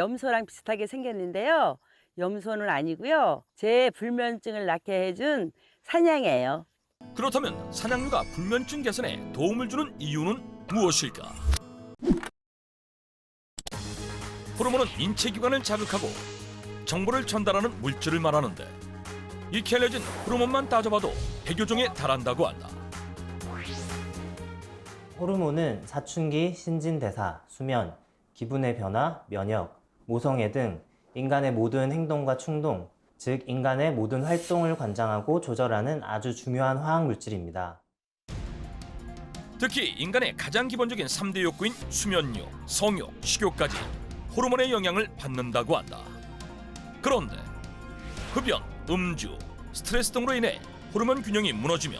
염소랑 비슷하게 생겼는데요. 염소는 아니고요. 제 불면증을 낫게 해준 사냥이에요. 그렇다면 사냥류가 불면증 개선에 도움을 주는 이유는 무엇일까? 호르몬은 인체 기관을 자극하고 정보를 전달하는 물질을 말하는데 익히 알려진 호르몬만 따져봐도 100여 종에 달한다고 한다. 호르몬은 사춘기, 신진대사, 수면, 기분의 변화, 면역, 모성애 등 인간의 모든 행동과 충동, 즉 인간의 모든 활동을 관장하고 조절하는 아주 중요한 화학 물질입니다. 특히 인간의 가장 기본적인 3대 욕구인 수면욕, 성욕, 식욕까지 호르몬의 영향을 받는다고 한다. 그런데 흡연, 음주, 스트레스 등으로 인해 호르몬 균형이 무너지며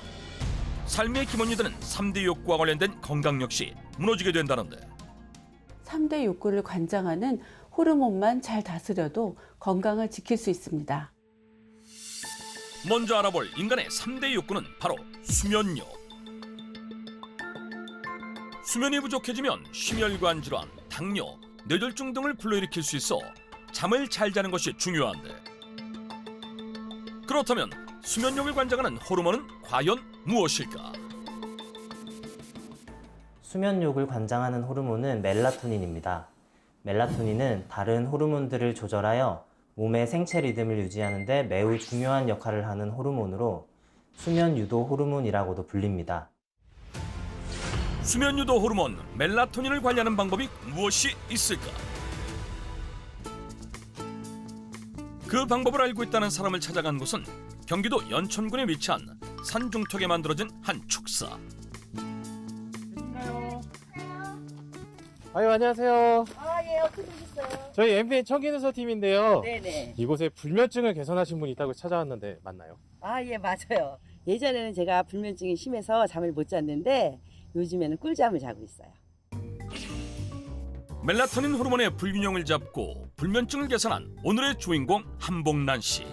삶의 기본이 되는 3대 욕구와 관련된 건강 역시 무너지게 된다는데 3대 욕구를 관장하는 호르몬만 잘 다스려도 건강을 지킬 수 있습니다. 먼저 알아볼 인간의 3대 욕구는 바로 수면욕. 수면이 부족해지면 심혈관 질환, 당뇨, 뇌졸중 등을 불러일으킬 수 있어 잠을 잘 자는 것이 중요한데 그렇다면 수면욕을 관장하는 호르몬은 과연 무엇일까? 수면욕을 관장하는 호르몬은 멜라토닌입니다. 멜라토닌은 다른 호르몬들을 조절하여 몸의 생체 리듬을 유지하는 데 매우 중요한 역할을 하는 호르몬으로 수면 유도 호르몬이라고도 불립니다. 수면 유도 호르몬 멜라토닌을 관리하는 방법이 무엇이 있을까? 그 방법을 알고 있다는 사람을 찾아간 곳은 경기도 연천군에 위치한 산중턱에 만들어진 한 축사. 아유, 안녕하세요. 예, 어떻게 오셨어요? 저희 MBN 청기누서 팀인데요. 네네. 이곳에 불면증을 개선하신 분이 있다고 찾아왔는데 맞나요? 예, 맞아요. 예전에는 제가 불면증이 심해서 잠을 못 잤는데 요즘에는 꿀잠을 자고 있어요. 멜라토닌 호르몬의 불균형을 잡고 불면증을 개선한 오늘의 주인공 한복란 씨.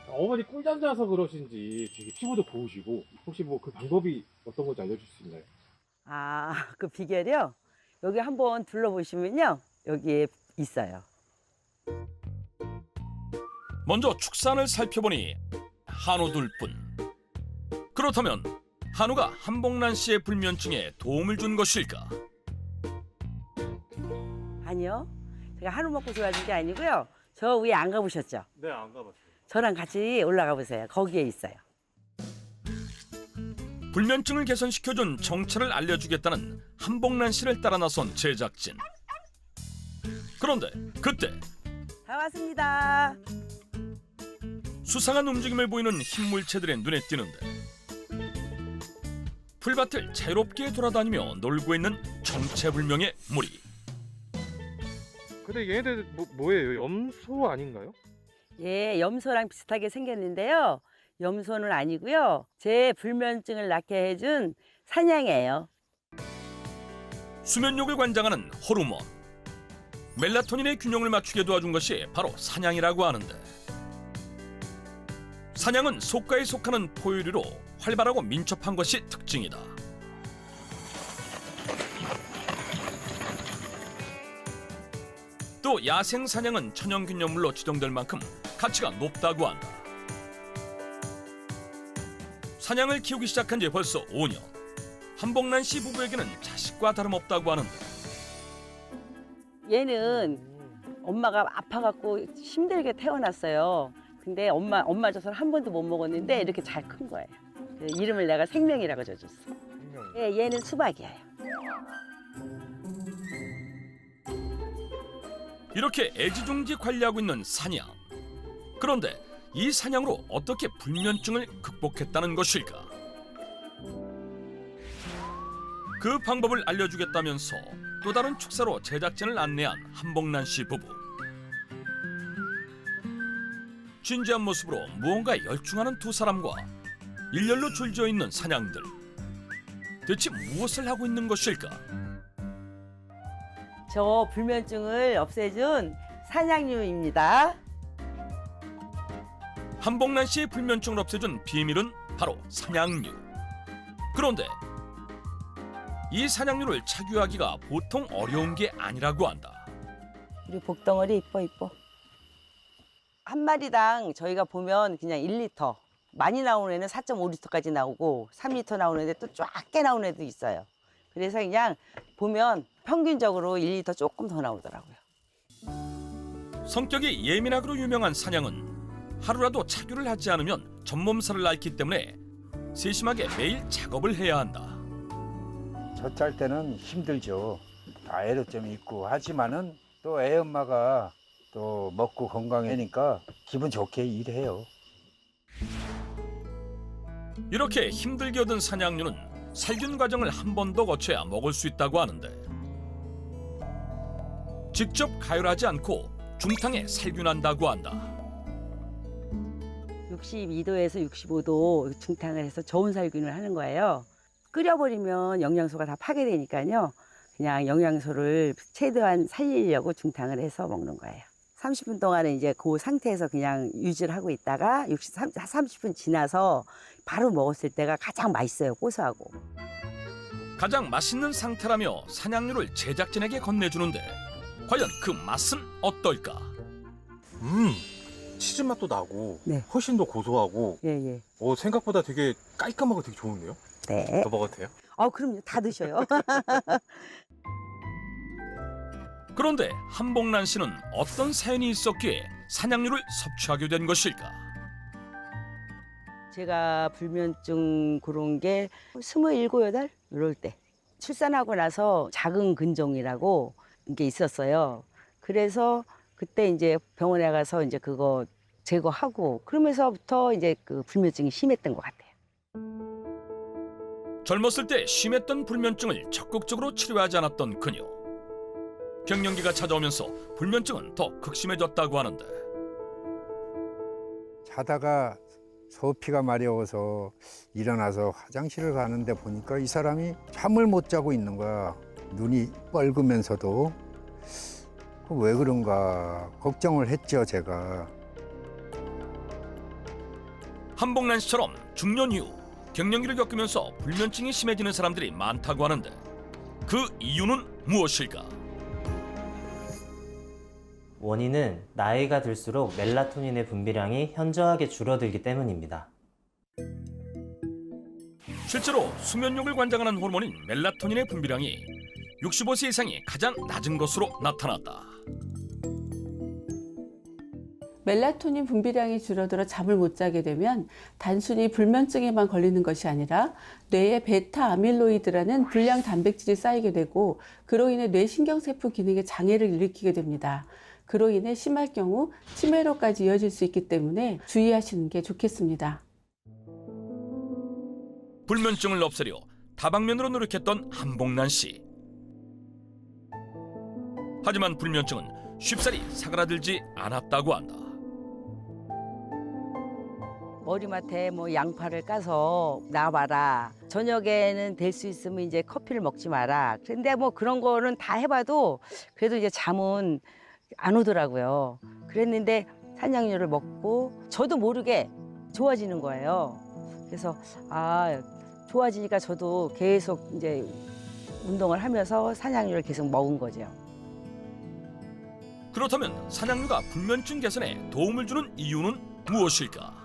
어머니 꿀잠 자서 그러신지 되게 피부도 고우시고 혹시 뭐 그 방법이 어떤 건지 알려줄 수 있나요? 그 비결이요? 여기 한번 둘러보시면요. 여기에 있어요. 먼저 축산을 살펴보니 한우들 뿐. 그렇다면 한우가 한복란 씨의 불면증에 도움을 준 것일까? 아니요. 제가 한우 먹고 좋아하는 게 아니고요. 저 위에 안 가보셨죠? 네, 안 가봤어요. 저랑 같이 올라가 보세요. 거기에 있어요. 불면증을 개선시켜준 정체를 알려주겠다는 한복란 씨를 따라 나선 제작진. 그런데 그때 다 왔습니다. 수상한 움직임을 보이는 흰물체들의 눈에 띄는데 풀밭을 자유롭게 돌아다니며 놀고 있는 정체불명의 무리. 근데 얘네들 뭐예요? 염소 아닌가요? 예, 염소랑 비슷하게 생겼는데요. 염소는 아니고요. 제 불면증을 낫게 해준 사냥이에요. 수면욕을 관장하는 호르몬 멜라토닌의 균형을 맞추게 도와준 것이 바로 사냥이라고 하는데 사냥은 속가에 속하는 포유류로 활발하고 민첩한 것이 특징이다. 또 야생 사냥은 천연균열물로 지정될 만큼 가치가 높다고 한다. 사냥을 키우기 시작한 지 벌써 5년. 한복란 씨 부부에게는 자식과 다름없다고 하는데 얘는 엄마가 아파갖고 힘들게 태어났어요. 근데 엄마 젖을 한 번도 못 먹었는데 이렇게 잘 큰 거예요. 그래서 이름을 내가 생명이라고 져줬어. 예, 얘는 수박이에요. 이렇게 애지중지 관리하고 있는 사냥. 그런데 이 사냥으로 어떻게 불면증을 극복했다는 것일까? 그 방법을 알려주겠다면서 또 다른 축사로 제작진을 안내한 한복란 씨 부부. 진지한 모습으로 무언가에 열중하는 두 사람과 일렬로 줄지어 있는 사냥들. 대체 무엇을 하고 있는 것일까? 저 불면증을 없애준 사냥류입니다. 한복란 씨의 불면증을 없애준 비밀은 바로 사냥류. 그런데 이 사냥류를 착유하기가 보통 어려운 게 아니라고 한다. 우리 복덩어리 이뻐. 한 마리당 저희가 보면 그냥 1리터. 많이 나오는 애는 4.5리터까지 나오고 3리터 나오는 애 또 쫙게 나오는 애도 있어요. 그래서 그냥 보면 평균적으로 1리터 조금 더 나오더라고요. 성격이 예민하기로 유명한 사냥은 하루라도 차규를 하지 않으면 전몸살을 앓기 때문에 세심하게 매일 작업을 해야 한다. 젖잘 때는 힘들죠. 다 애로점이 있고 하지만은 또 애 엄마가 또 먹고 건강하니까 기분 좋게 일해요. 이렇게 힘들게 얻은 사냥류는 살균 과정을 한 번 더 거쳐야 먹을 수 있다고 하는데 직접 가열하지 않고 중탕에 살균한다고 한다. 62도에서 65도 중탕을 해서 저온 살균을 하는 거예요. 끓여버리면 영양소가 다 파괴되니까요. 그냥 영양소를 최대한 살리려고 중탕을 해서 먹는 거예요. 30분 동안은 이제 그 상태에서 그냥 유지를 하고 있다가 30분 지나서 바로 먹었을 때가 가장 맛있어요. 고소하고. 가장 맛있는 상태라며 사냥류를 제작진에게 건네주는데 과연 그 맛은 어떨까? 치즈 맛도 나고 네. 훨씬 더 고소하고 예. 생각보다 되게 깔끔하고 되게 좋은데요? 네. 더 먹어도 돼요? 그럼요. 다 드셔요. 그런데 한복란 씨는 어떤 사연이 있었기에 사냥류를 섭취하게 된 것일까? 제가 불면증 그런 게 27, 8 이럴 때 출산하고 나서 작은 근종이라고 이게 있었어요. 그래서 그때 이제 병원에 가서 이제 그거 제거하고 그러면서부터 이제 그 불면증이 심했던 것 같아요. 젊었을 때 심했던 불면증을 적극적으로 치료하지 않았던 그녀. 갱년기가 찾아오면서 불면증은 더 극심해졌다고 하는데 자다가 소피가 마려워서 일어나서 화장실을 가는데 보니까 이 사람이 잠을 못 자고 있는 거야. 눈이 뻘겋면서도 왜 그런가 걱정을 했죠, 제가. 한복란 씨처럼 중년 이후 갱년기를 겪으면서 불면증이 심해지는 사람들이 많다고 하는데 그 이유는 무엇일까? 원인은 나이가 들수록 멜라토닌의 분비량이 현저하게 줄어들기 때문입니다. 실제로 수면욕을 관장하는 호르몬인 멜라토닌의 분비량이 65세 이상이 가장 낮은 것으로 나타났다. 멜라토닌 분비량이 줄어들어 잠을 못 자게 되면 단순히 불면증에만 걸리는 것이 아니라 뇌에 베타 아밀로이드라는 불량 단백질이 쌓이게 되고 그로 인해 뇌신경세포 기능에 장애를 일으키게 됩니다. 그로 인해 심할 경우 치매로까지 이어질 수 있기 때문에 주의하시는 게 좋겠습니다. 불면증을 없애려 다방면으로 노력했던 한복란 씨. 하지만 불면증은 쉽사리 사그라들지 않았다고 한다. 머리맡에 뭐 양파를 까서 놔봐라. 저녁에는 될 수 있으면 이제 커피를 먹지 마라. 근데 뭐 그런 거는 다 해봐도 그래도 이제 잠은 안 오더라고요. 그랬는데 산양류를 먹고 저도 모르게 좋아지는 거예요. 그래서 좋아지니까 저도 계속 이제 운동을 하면서 산양류를 계속 먹은 거죠. 그렇다면 산양류가 불면증 개선에 도움을 주는 이유는 무엇일까?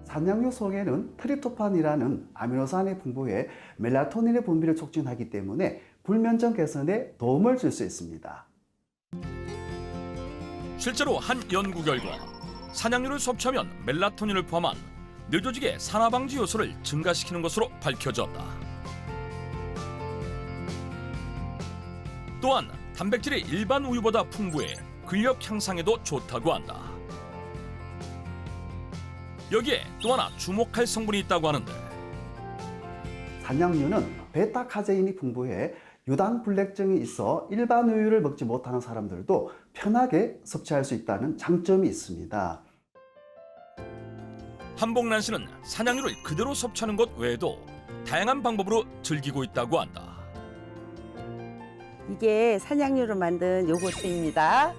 산양류 속에는 트립토판이라는 아미노산의 분포에 멜라토닌의 분비를 촉진하기 때문에 불면증 개선에 도움을 줄 수 있습니다. 실제로 한 연구 결과 산양류를 섭취하면 멜라토닌을 포함한 뇌조직의 산화방지 요소를 증가시키는 것으로 밝혀졌다. 또한 단백질이 일반 우유보다 풍부해 근력 향상에도 좋다고 한다. 여기에 또 하나 주목할 성분이 있다고 하는데 산양류는 베타카제인이 풍부해 유당 불내증이 있어 일반 우유를 먹지 못하는 사람들도 편하게 섭취할 수 있다는 장점이 있습니다. 한복란 씨는 산양류를 그대로 섭취하는 것 외에도 다양한 방법으로 즐기고 있다고 한다. 이게 산양류로 만든 요거트입니다.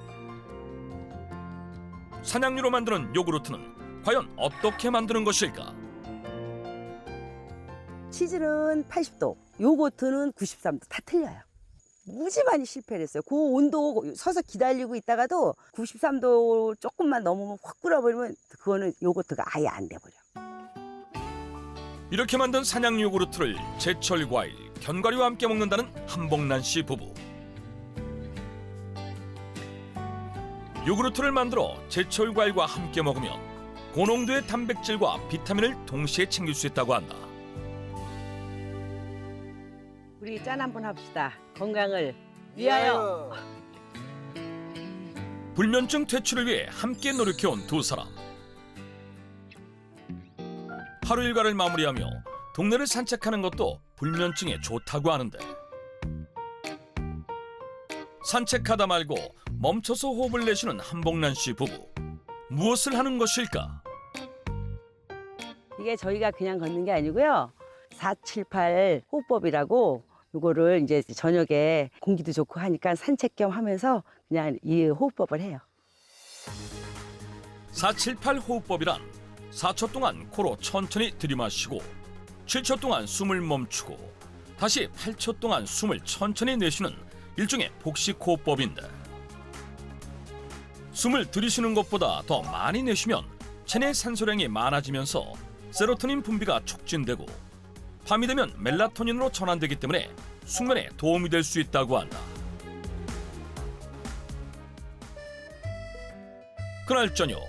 산양류로 만드는 요구르트는 과연 어떻게 만드는 것일까? 치즈는 80도, 요거트는 93도 다 틀려요. 무지 많이 실패를 했어요. 그 온도 서서 기다리고 있다가도 93도 조금만 넘으면 확 끓어버리면 그거는 요거트가 아예 안 돼버려. 이렇게 만든 산양 요구르트를 제철 과일, 견과류와 함께 먹는다는 한복란 씨 부부. 요구르트를 만들어 제철 과일과 함께 먹으면 고농도의 단백질과 비타민을 동시에 챙길 수 있다고 한다. 우리 짠 한번 합시다. 건강을 위하여. 불면증 퇴출을 위해 함께 노력해온 두 사람. 하루 일과를 마무리하며 동네를 산책하는 것도 불면증에 좋다고 하는데 산책하다 말고 멈춰서 호흡을 내쉬는 한복란 씨 부부. 무엇을 하는 것일까? 이게 저희가 그냥 걷는 게 아니고요. 478 호흡법이라고 요거를 이제 저녁에 공기도 좋고 하니까 산책 겸 하면서 그냥 이 호흡법을 해요. 478 호흡법이란 4초 동안 코로 천천히 들이마시고 7초 동안 숨을 멈추고 다시 8초 동안 숨을 천천히 내쉬는 일종의 복식 호흡법인데 숨을 들이쉬는 것보다 더 많이 내쉬면 체내 산소량이 많아지면서 세로토닌 분비가 촉진되고 밤이 되면 멜라토닌으로 전환되기 때문에 숙면에 도움이 될 수 있다고 한다. 그날 저녁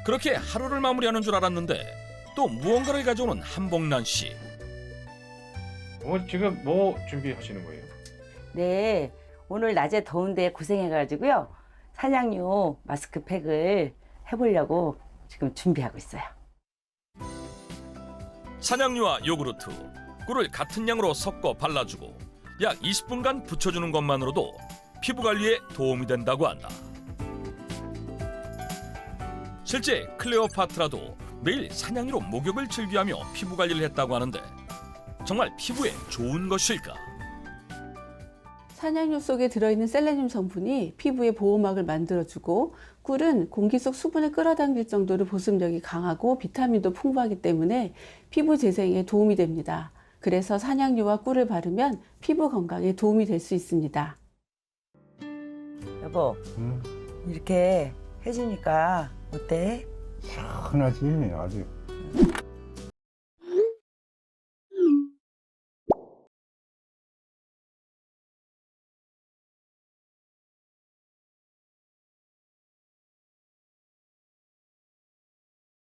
그렇게 하루를 마무리하는 줄 알았는데 또 무언가를 가져오는 한복란 씨. 어머니 지금 뭐 준비하시는 거예요? 네, 오늘 낮에 더운데 고생해가지고요. 산양유 마스크팩을 해보려고 지금 준비하고 있어요. 산양유와 요구르트, 꿀을 같은 양으로 섞어 발라주고 약 20분간 붙여주는 것만으로도 피부 관리에 도움이 된다고 한다. 실제 클레오파트라도 매일 산양유로 목욕을 즐겨하며 피부 관리를 했다고 하는데 정말 피부에 좋은 것일까? 산양유 속에 들어있는 셀레늄 성분이 피부의 보호막을 만들어주고 꿀은 공기 속 수분을 끌어당길 정도로 보습력이 강하고 비타민도 풍부하기 때문에 피부 재생에 도움이 됩니다. 그래서 산양유와 꿀을 바르면 피부 건강에 도움이 될 수 있습니다. 여보, 이렇게 해주니까 어때? 시원하지 아주.